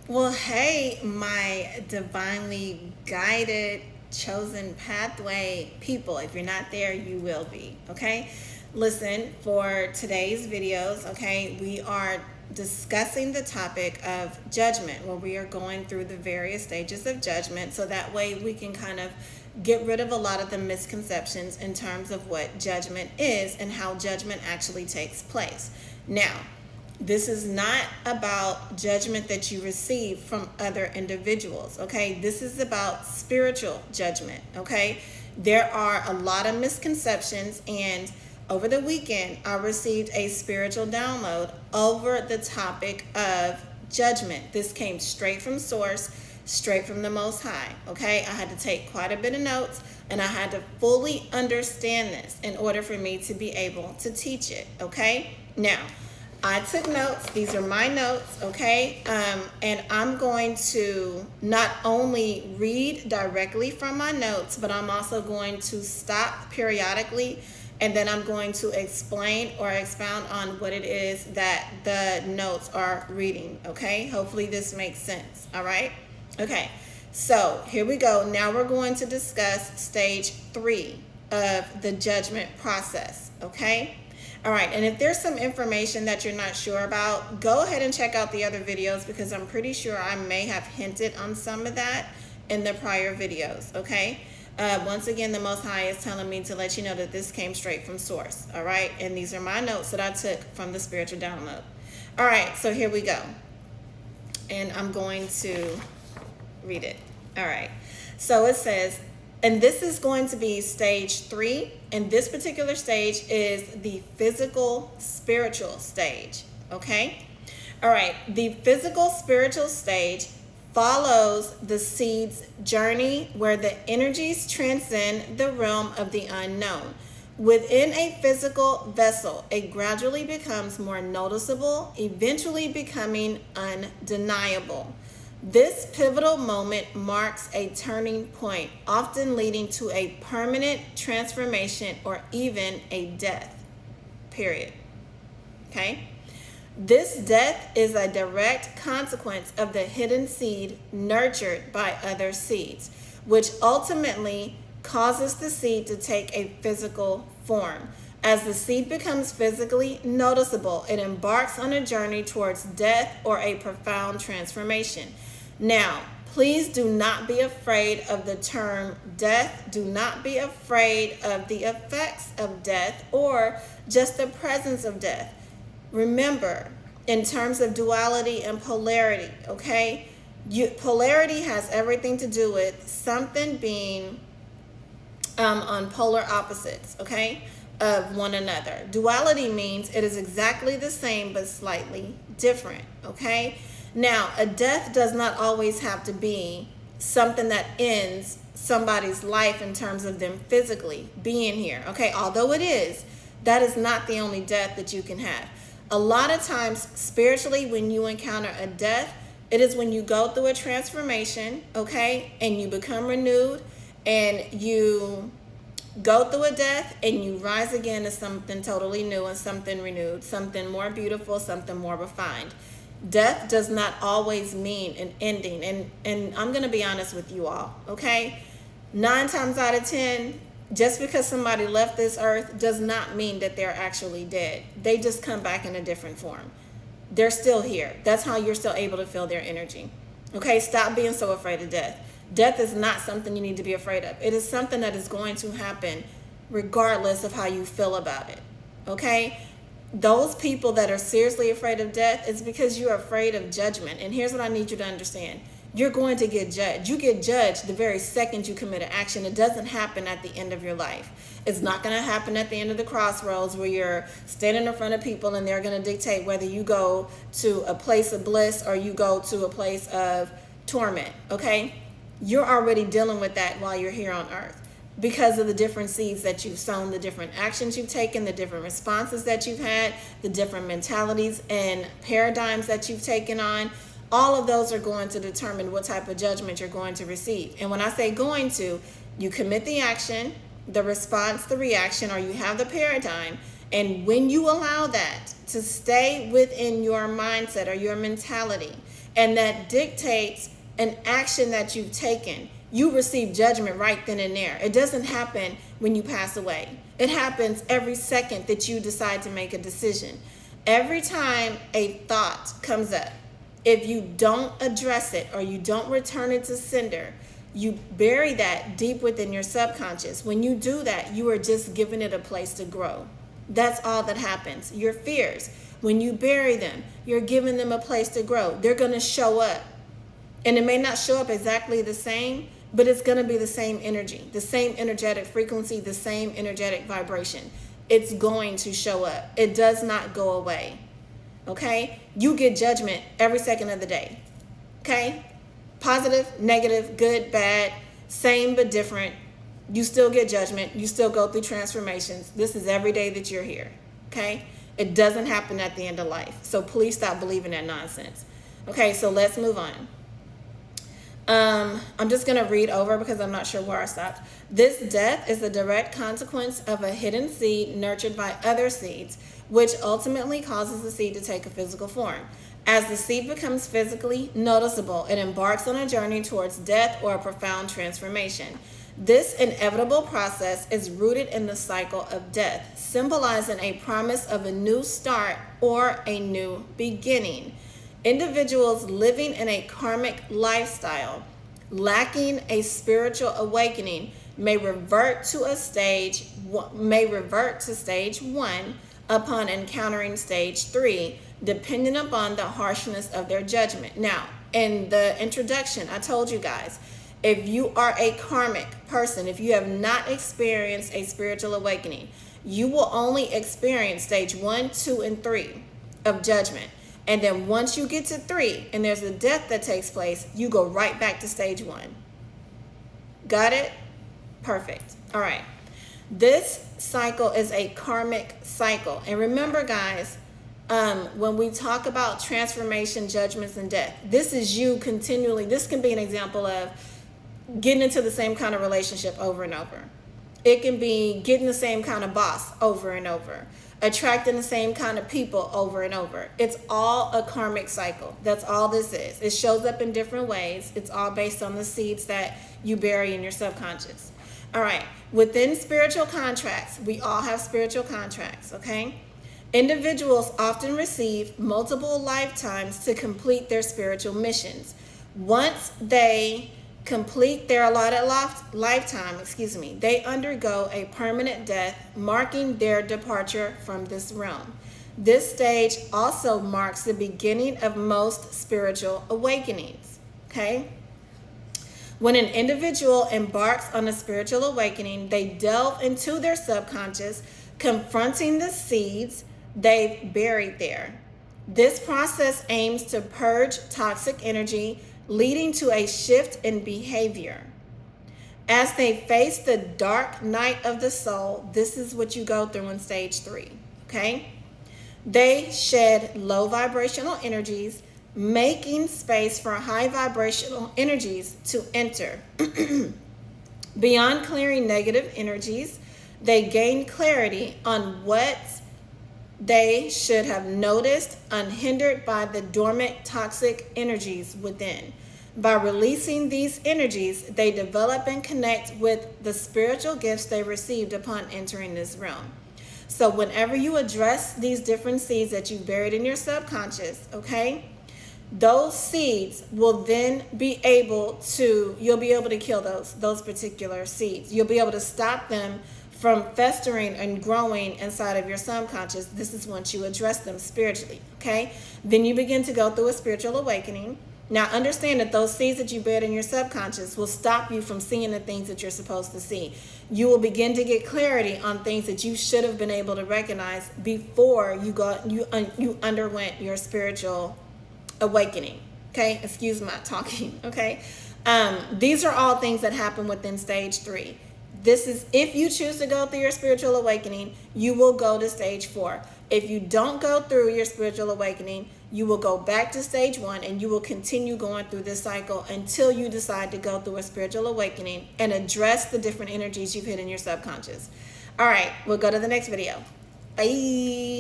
Well, hey, my divinely guided, chosen pathway people. If you're not there, you will be. Okay? Listen, for today's videos, okay, we are discussing the topic of judgment, where we are going through the various stages of judgment so that way we can kind of get rid of a lot of the misconceptions in terms of what judgment is and how judgment actually takes place. Now, this is not about judgment that you receive from other individuals, okay? This is about spiritual judgment, okay? There are a lot of misconceptions, and over the weekend, I received a spiritual download over the topic of judgment. This came straight from source, straight from the Most High, okay? I had to take quite a bit of notes, and I had to fully understand this in order for me to be able to teach it, okay? Now, I took notes. These are my notes, okay? And I'm going to not only read directly from my notes, but I'm also going to stop periodically, and then I'm going to explain or expound on what it is that the notes are reading, okay? Hopefully this makes sense, all right? Okay, so here we go. Now we're going to discuss stage 3 of the judgment process, okay? All right, and if there's some information that you're not sure about, go ahead and check out the other videos, because I'm pretty sure I may have hinted on some of that in the prior videos, okay? Once again, the Most High is telling me to let you know that this came straight from source, all right? And these are my notes that I took from the spiritual download. All right, so here we go. And I'm going to read it. All right, so it says, and this is going to be stage 3. And this particular stage is the physical spiritual stage. Okay? All right. The physical spiritual stage follows the seed's journey, where the energies transcend the realm of the unknown. Within a physical vessel, it gradually becomes more noticeable, eventually becoming undeniable. This pivotal moment marks a turning point, often leading to a permanent transformation or even a death. Period. Okay? This death is a direct consequence of the hidden seed nurtured by other seeds, which ultimately causes the seed to take a physical form. As the seed becomes physically noticeable, it embarks on a journey towards death or a profound transformation. Now, please do not be afraid of the term death. Do not be afraid of the effects of death or just the presence of death. Remember, in terms of duality and polarity, okay? Polarity has everything to do with something being on polar opposites, okay, of one another. Duality means it is exactly the same but slightly different, okay? Now, a death does not always have to be something that ends somebody's life in terms of them physically being here, okay? Although it is, that is not the only death that you can have. A lot of times, spiritually, when you encounter a death, it is when you go through a transformation, okay, and you become renewed, and you go through a death and you rise again to something totally new and something renewed, something more beautiful, something more refined. Death does not always mean an ending. And I'm going to be honest with you all, okay? 9 times out of 10, just because somebody left this earth does not mean that they're actually dead. They just come back in a different form. They're still here. That's how you're still able to feel their energy. Okay, stop being so afraid of death. Death is not something you need to be afraid of. It is something that is going to happen regardless of how you feel about it. Okay? Those people that are seriously afraid of death is because you're afraid of judgment. And here's what I need you to understand. You're going to get judged. You get judged the very second you commit an action. It doesn't happen at the end of your life. It's not going to happen at the end of the crossroads where you're standing in front of people and they're going to dictate whether you go to a place of bliss or you go to a place of torment, okay? You're already dealing with that while you're here on earth, because of the different seeds that you've sown, the different actions you've taken, the different responses that you've had, the different mentalities and paradigms that you've taken on. All of those are going to determine what type of judgment you're going to receive. And when I say going to, you commit the action, the response, the reaction, or you have the paradigm. And when you allow that to stay within your mindset or your mentality, and that dictates an action that you've taken. You receive judgment right then and there. It doesn't happen when you pass away. It happens every second that you decide to make a decision. Every time a thought comes up, if you don't address it or you don't return it to sender, you bury that deep within your subconscious. When you do that, you are just giving it a place to grow. That's all that happens. Your fears, when you bury them, you're giving them a place to grow. They're going to show up. And it may not show up exactly the same, but it's going to be the same energy, the same energetic frequency, the same energetic vibration. It's going to show up. It does not go away. Okay? You get judgment every second of the day. Okay? Positive, negative, good, bad, same but different. You still get judgment. You still go through transformations. This is every day that you're here. Okay? It doesn't happen at the end of life. So please stop believing that nonsense. Okay, so let's move on. I'm just going to read over because I'm not sure where I stopped. This death is a direct consequence of a hidden seed nurtured by other seeds, which ultimately causes the seed to take a physical form. As the seed becomes physically noticeable, it embarks on a journey towards death or a profound transformation. This inevitable process is rooted in the cycle of death, symbolizing a promise of a new start or a new beginning. Individuals living in a karmic lifestyle, lacking a spiritual awakening, may revert to stage 1 upon encountering stage 3, depending upon the harshness of their judgment. Now, in the introduction, I told you guys, if you are a karmic person, if you have not experienced a spiritual awakening, you will only experience stage 1, 2, and 3 of judgment. And then once you get to 3 and there's a death that takes place, you go right back to stage 1. Got it? Perfect. All right. This cycle is a karmic cycle. And remember, guys, when we talk about transformation, judgments, and death, this is you continually. This can be an example of getting into the same kind of relationship over and over. It can be getting the same kind of boss over and over. Attracting the same kind of people over and over. It's all a karmic cycle. That's all this is. It shows up in different ways. It's all based on the seeds that you bury in your subconscious. All right. Within spiritual contracts, we all have spiritual contracts, okay? Individuals often receive multiple lifetimes to complete their spiritual missions. Once they complete their allotted lifetime, they undergo a permanent death, marking their departure from this realm. This stage also marks the beginning of most spiritual awakenings, okay? When an individual embarks on a spiritual awakening, they delve into their subconscious, confronting the seeds they've buried there. This process aims to purge toxic energy, leading to a shift in behavior. As they face the dark night of the soul, this is what you go through in stage 3, okay? They shed low vibrational energies, making space for high vibrational energies to enter. Beyond clearing negative energies, they gain clarity on what they should have noticed, unhindered by the dormant toxic energies within. By releasing these energies, they develop and connect with the spiritual gifts they received upon entering this realm. So whenever you address these different seeds that you buried in your subconscious, okay, those seeds will then be able to, you'll be able to kill those particular seeds. You'll be able to stop them from festering and growing inside of your subconscious. This is once you address them spiritually, okay? Then you begin to go through a spiritual awakening. Now understand that those seeds that you buried in your subconscious will stop you from seeing the things that you're supposed to see. You will begin to get clarity on things that you should have been able to recognize before you underwent your spiritual awakening, okay? Excuse my talking, okay? These are all things that happen within stage 3. This is, if you choose to go through your spiritual awakening, you will go to stage 4. If you don't go through your spiritual awakening, you will go back to stage 1 and you will continue going through this cycle until you decide to go through a spiritual awakening and address the different energies you've hid in your subconscious. All right, we'll go to the next video. Bye.